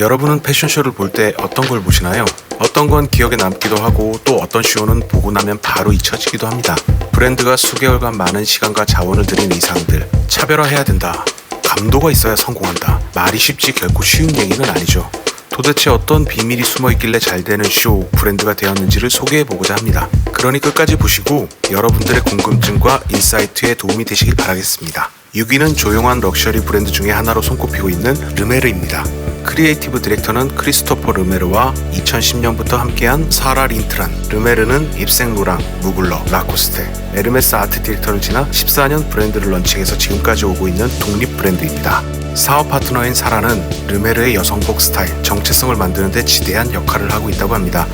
여러분은 패션쇼를 볼 때 어떤 걸 보시나요? 어떤 건 기억에 남기도 하고 또 어떤 쇼는 보고 나면 바로 잊혀지기도 합니다. 브랜드가 수개월간 많은 시간과 자원을 들인 의상들, 차별화해야 된다. 감도가 있어야 성공한다. 말이 쉽지 결코 쉬운 얘기는 아니죠. 도대체 어떤 비밀이 숨어있길래 잘 되는 쇼, 브랜드가 되었는지를 소개해보고자 합니다. 그러니 끝까지 보시고 여러분들의 궁금증과 인사이트에 도움이 되시길 바라겠습니다. 6위는 조용한 럭셔리 브랜드 중에 하나로 손꼽히고 있는 르메르입니다. 크리에이티브 디렉터는 크리스토퍼 르메르와 2010년부터 함께한 사라 린트란. 르메르는 입생 로랑, 무글러, 라코스테, 에르메스 아트 디렉터를 지나 14년 브랜드를 런칭해서 지금까지 오고 있는 독립 브랜드입니다. 사업 파트너인 사라는 르메르의 여성복 스타일, 정체성을 만드는 데 지대한 역할을 하고 있다고 합니다.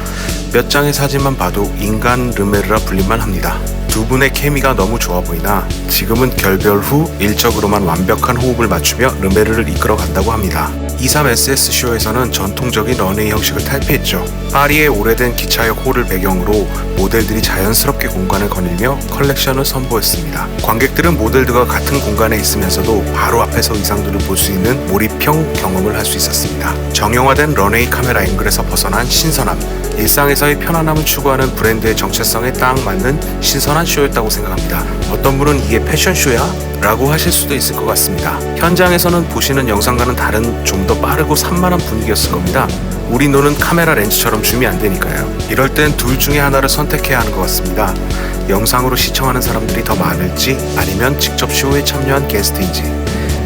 몇 장의 사진만 봐도 인간 르메르라 불릴만 합니다. 두 분의 케미가 너무 좋아 보이나 지금은 결별 후 일적으로만 완벽한 호흡을 맞추며 르메르를 이끌어 간다고 합니다. 23SS쇼에서는 전통적인 런웨이 형식을 탈피했죠. 파리의 오래된 기차역 홀을 배경으로 모델들이 자연스럽게 공간을 거닐며 컬렉션을 선보였습니다. 관객들은 모델들과 같은 공간에 있으면서도 바로 앞에서 의상들을 볼 수 있는 몰입형 경험을 할 수 있었습니다. 정형화된 런웨이 카메라 앵글에서 벗어난 신선함, 일상에서의 편안함을 추구하는 브랜드의 정체성에 딱 맞는 신선한 쇼였다고 생각합니다. 어떤 분은 이게 패션쇼야? 라고 하실 수도 있을 것 같습니다. 현장에서는 보시는 영상과는 다른 좀 더 빠르고 산만한 분위기였을 겁니다. 우리 노는 카메라 렌즈처럼 줌이 안 되니까요. 이럴 땐 둘 중에 하나를 선택해야 하는 것 같습니다. 영상으로 시청하는 사람들이 더 많을지 아니면 직접 쇼에 참여한 게스트인지.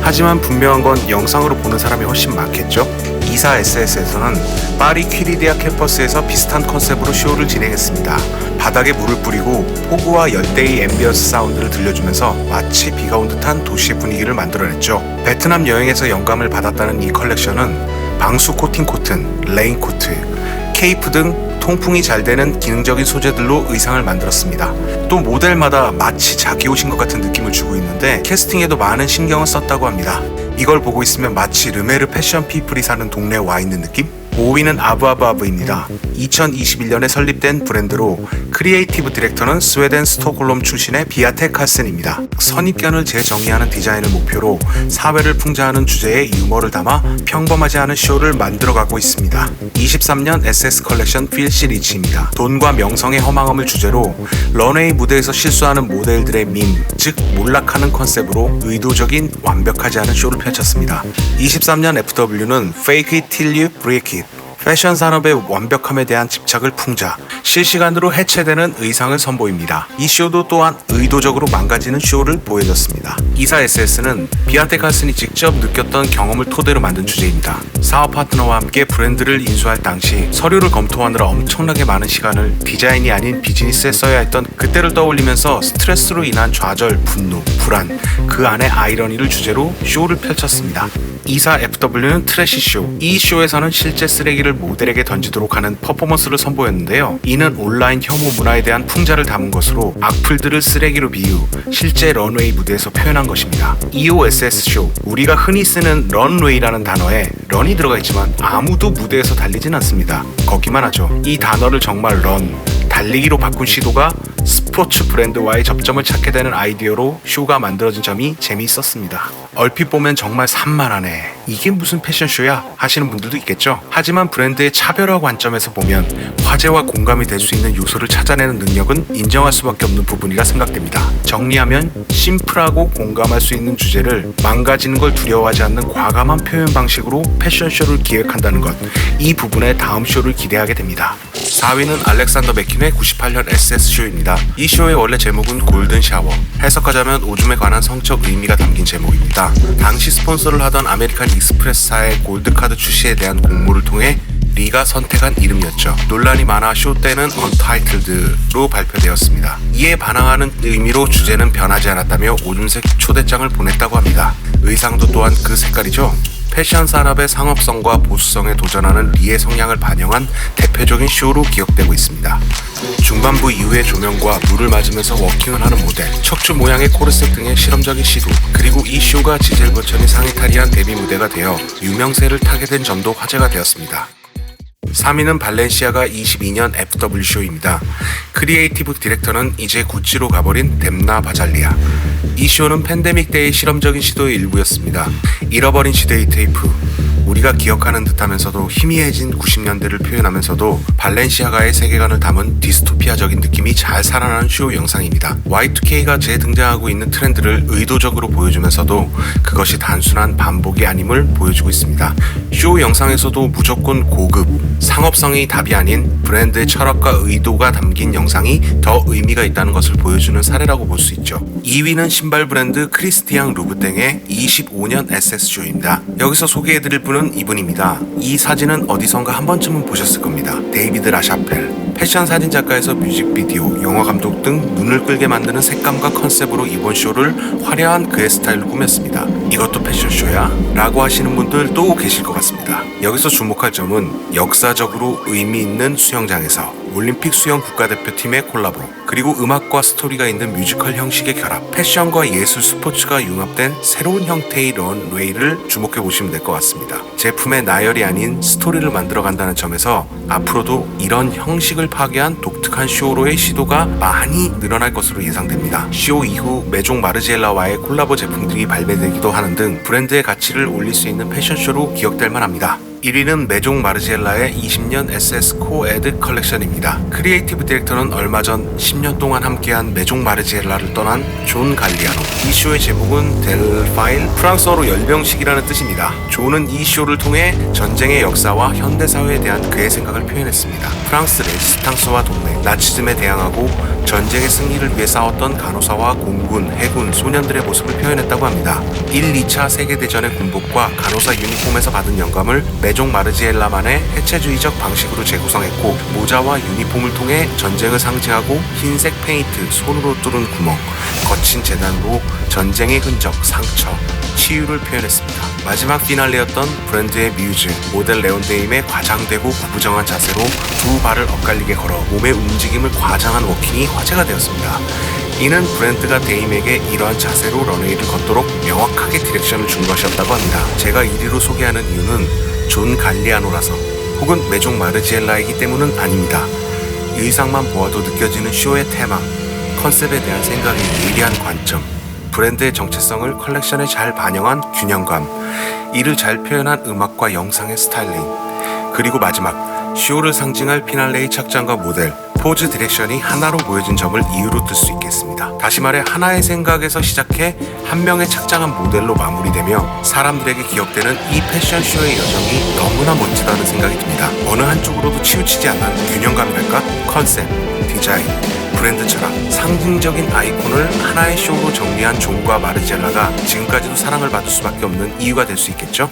하지만 분명한 건 영상으로 보는 사람이 훨씬 많겠죠? 24SS에서는 파리 퀴리디아 캠퍼스에서 비슷한 컨셉으로 쇼를 진행했습니다. 바닥에 물을 뿌리고 폭우와 열대의 앰비언스 사운드를 들려주면서 마치 비가 온 듯한 도시의 분위기를 만들어냈죠. 베트남 여행에서 영감을 받았다는 이 컬렉션은 방수 코팅 코튼, 레인 코트, 케이프 등 통풍이 잘 되는 기능적인 소재들로 의상을 만들었습니다. 또 모델마다 마치 자기 옷인 것 같은 느낌을 주고 있는데 캐스팅에도 많은 신경을 썼다고 합니다. 이걸 보고 있으면 마치 르메르 패션 피플이 사는 동네에 와 있는 느낌? 5위는 아브아브아브입니다. 2021년에 설립된 브랜드로 크리에이티브 디렉터는 스웨덴 스톡홀름 출신의 비아테 칼센입니다. 선입견을 재정의하는 디자인을 목표로 사회를 풍자하는 주제에 유머를 담아 평범하지 않은 쇼를 만들어가고 있습니다. 23년 SS 컬렉션 필시 리치입니다. 돈과 명성의 허망함을 주제로 런웨이 무대에서 실수하는 모델들의 밈, 즉 몰락하는 컨셉으로 의도적인 완벽하지 않은 쇼를 펼쳤습니다. 23년 FW는 Fake it till you break it. 패션 산업의 완벽함에 대한 집착을 풍자, 실시간으로 해체되는 의상을 선보입니다. 이 쇼도 또한 의도적으로 망가지는 쇼를 보여줬습니다. 24SS는 비아테 칼슨이 직접 느꼈던 경험을 토대로 만든 주제입니다. 사업 파트너와 함께 브랜드를 인수할 당시 서류를 검토하느라 엄청나게 많은 시간을 디자인이 아닌 비즈니스에 써야 했던 그때를 떠올리면서 스트레스로 인한 좌절, 분노, 불안, 그 안에 아이러니를 주제로 쇼를 펼쳤습니다. 24FW는 트래시 쇼. 이 쇼에서는 실제 쓰레기를 모델에게 던지도록 하는 퍼포먼스를 선보였는데요. 이는 온라인 혐오 문화에 대한 풍자를 담은 것으로 악플들을 쓰레기로 비유, 실제 런웨이 무대에서 표현한 것입니다. 25SS 쇼. 우리가 흔히 쓰는 런웨이라는 단어에 런이 들어가 있지만 아무도 무대에서 달리진 않습니다. 걷기만 하죠. 이 단어를 정말 런, 달리기로 바꾼 시도가 스포츠 브랜드와의 접점을 찾게 되는 아이디어로 쇼가 만들어진 점이 재미있었습니다. 얼핏 보면 정말 산만하네, 이게 무슨 패션쇼야? 하시는 분들도 있겠죠. 하지만 브랜드의 차별화 관점에서 보면 화제와 공감이 될 수 있는 요소를 찾아내는 능력은 인정할 수밖에 없는 부분이라 생각됩니다. 정리하면 심플하고 공감할 수 있는 주제를 망가지는 걸 두려워하지 않는 과감한 표현 방식으로 패션쇼를 기획한다는 것, 이 부분에 다음 쇼를 기대하게 됩니다. 4위는 알렉산더 맥퀸의 98년 SS쇼입니다. 이 쇼의 원래 제목은 골든 샤워. 해석하자면 오줌에 관한 성적 의미가 담긴 제목입니다. 당시 스폰서를 하던 아메리칸 익스프레스사의 골드카드 출시에 대한 공모를 통해 리가 선택한 이름이었죠. 논란이 많아 쇼 때는 언타이틀드로 발표되었습니다. 이에 반항하는 의미로 주제는 변하지 않았다며 오줌색 초대장을 보냈다고 합니다. 의상도 또한 그 색깔이죠. 패션 산업의 상업성과 보수성에 도전하는 리의 성향을 반영한 대표적인 쇼로 기억되고 있습니다. 중반부 이후의 조명과 물을 맞으면서 워킹을 하는 모델, 척추 모양의 코르셋 등의 실험적인 시도, 그리고 이 쇼가 지젤 버천이 상의탈의한 데뷔 무대가 되어 유명세를 타게 된 점도 화제가 되었습니다. 3위는 발렌시아가 22년 FW쇼입니다. 크리에이티브 디렉터는 이제 구찌로 가버린 뎀나 바잘리아. 이 쇼는 팬데믹 때의 실험적인 시도의 일부였습니다. 잃어버린 시대의 테이프, 우리가 기억하는 듯하면서도 희미해진 90년대를 표현하면서도 발렌시아가의 세계관을 담은 디스토피아적인 느낌이 잘 살아나는 쇼 영상입니다. Y2K가 재등장하고 있는 트렌드를 의도적으로 보여주면서도 그것이 단순한 반복이 아님을 보여주고 있습니다. 쇼 영상에서도 무조건 고급, 상업성이 답이 아닌 브랜드의 철학과 의도가 담긴 영상이 더 의미가 있다는 것을 보여주는 사례라고 볼 수 있죠. 2위는 신발 브랜드 크리스티앙 루브땡의 25년 SS쇼입니다. 여기서 소개해드릴 분은 이분입니다. 이 사진은 어디선가 한 번쯤은 보셨을 겁니다. 데이비드 라샤펠. 패션 사진작가에서 뮤직비디오, 영화감독 등 눈을 끌게 만드는 색감과 컨셉으로 이번 쇼를 화려한 그의 스타일로 꾸몄습니다. 이것도 패션쇼야? 라고 하시는 분들도 계실 것 같습니다. 여기서 주목할 점은 역사적으로 의미 있는 수영장에서 올림픽 수영 국가대표팀의 콜라보, 그리고 음악과 스토리가 있는 뮤지컬 형식의 결합, 패션과 예술 스포츠가 융합된 새로운 형태의 런웨이를 주목해 보시면 될 것 같습니다. 제품의 나열이 아닌 스토리를 만들어 간다는 점에서 앞으로도 이런 형식을 파괴한 독특한 쇼로의 시도가 많이 늘어날 것으로 예상됩니다. 쇼 이후 메종 마르지엘라와의 콜라보 제품들이 발매되기도 하는 등 브랜드의 가치를 올릴 수 있는 패션쇼로 기억될 만합니다. 1위는 메종 마르지엘라의 20년 SS 코에드 컬렉션입니다. 크리에이티브 디렉터는 얼마 전 10년 동안 함께한 메종 마르지엘라를 떠난 존 갈리아노. 이 쇼의 제목은 델파일, 프랑스어로 열병식이라는 뜻입니다. 존은 이 쇼를 통해 전쟁의 역사와 현대사회에 대한 그의 생각을 표현했습니다. 프랑스 레지스탕스와 동맹, 나치즘에 대항하고 전쟁의 승리를 위해 싸웠던 간호사와 공군, 해군, 소년들의 모습을 표현했다고 합니다. 1, 2차 세계대전의 군복과 간호사 유니폼에서 받은 영감을 메종 마르지엘라만의 해체주의적 방식으로 재구성했고, 모자와 유니폼을 통해 전쟁을 상징하고 흰색 페인트, 손으로 뚫은 구멍, 거친 재단으로 전쟁의 흔적, 상처, 치유를 표현했습니다. 마지막 피날레였던 브랜드의 뮤즈, 모델 레온데임의 과장되고 구부정한 자세로 두 발을 엇갈리게 걸어 몸의 움직임을 과장한 워킹이 화제가 되었습니다. 이는 브랜드가 데임에게 이러한 자세로 런웨이를 걷도록 명확하게 디렉션을 준 것이었다고 합니다. 제가 1위로 소개하는 이유는 존 갈리아노라서 혹은 메종 마르지엘라이기 때문은 아닙니다. 의상만 보아도 느껴지는 쇼의 테마, 컨셉에 대한 생각의 예리한 관점, 브랜드의 정체성을 컬렉션에 잘 반영한 균형감, 이를 잘 표현한 음악과 영상의 스타일링, 그리고 마지막 쇼를 상징할 피날레의 착장과 모델, 포즈 디렉션이 하나로 모여진 점을 이유로 들 수 있겠습니다. 다시 말해 하나의 생각에서 시작해 한 명의 착장한 모델로 마무리되며 사람들에게 기억되는 이 패션쇼의 여정이 너무나 멋지다는 생각이 듭니다. 어느 한쪽으로도 치우치지 않는 균형감이랄까? 컨셉, 디자인, 브랜드 철학, 상징적인 아이콘을 하나의 쇼로 정리한 존과 마르지엘라가 지금까지도 사랑을 받을 수밖에 없는 이유가 될 수 있겠죠?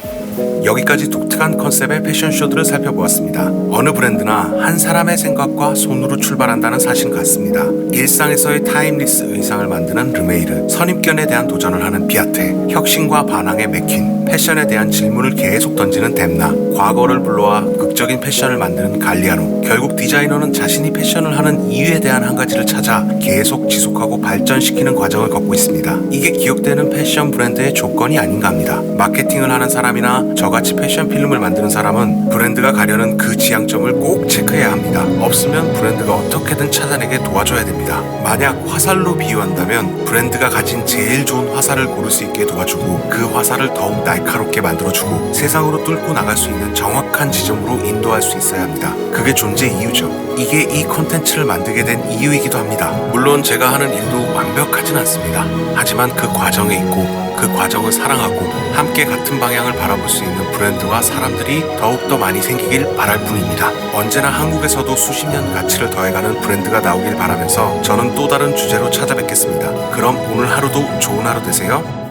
여기까지 독특한 컨셉의 패션쇼들을 살펴보았습니다. 어느 브랜드나 한 사람의 생각과 손으로 출발한다는 사실 같습니다. 일상에서의 타임리스 의상을 만드는 르메이르, 선입견에 대한 도전을 하는 비아테, 혁신과 반항의 맥퀸, 패션에 대한 질문을 계속 던지는 뎀나, 과거를 불러와 극적인 패션을 만드는 갈리아노. 결국 디자이너는 자신이 패션을 하는 이유에 대한 한 가지를 찾아 계속 지속하고 발전시키는 과정을 걷고 있습니다. 이게 기억되는 패션 브랜드의 조건이 아닌가 합니다. 마케팅을 하는 사람이나 저같이 패션 필름을 만드는 사람은 브랜드가 가려는 그 지향점을 꼭 체크해야 합니다. 없으면 브랜드가 어떻게든 찾아내게 도와줘야 됩니다. 만약 화살로 비유한다면 브랜드가 가진 제일 좋은 화살을 고를 수 있게 도와주고, 그 화살을 더욱 날카롭게 만들어주고 세상으로 뚫고 나갈 수 있는 정확한 지점으로 인도할 수 있어야 합니다. 그게 존재 이유죠. 이게 이 콘텐츠를 만들게 된 이유이기도 합니다. 물론 제가 하는 일도 완벽하진 않습니다. 하지만 그 과정에 있고 그 과정을 사랑하고 함께 같은 방향을 바라볼 수 있는 브랜드와 사람들이 더욱더 많이 생기길 바랄 뿐입니다. 언제나 한국에서도 수십 년 가치를 더해가는 브랜드가 나오길 바라면서 저는 또 다른 주제로 찾아뵙겠습니다. 그럼 오늘 하루도 좋은 하루 되세요.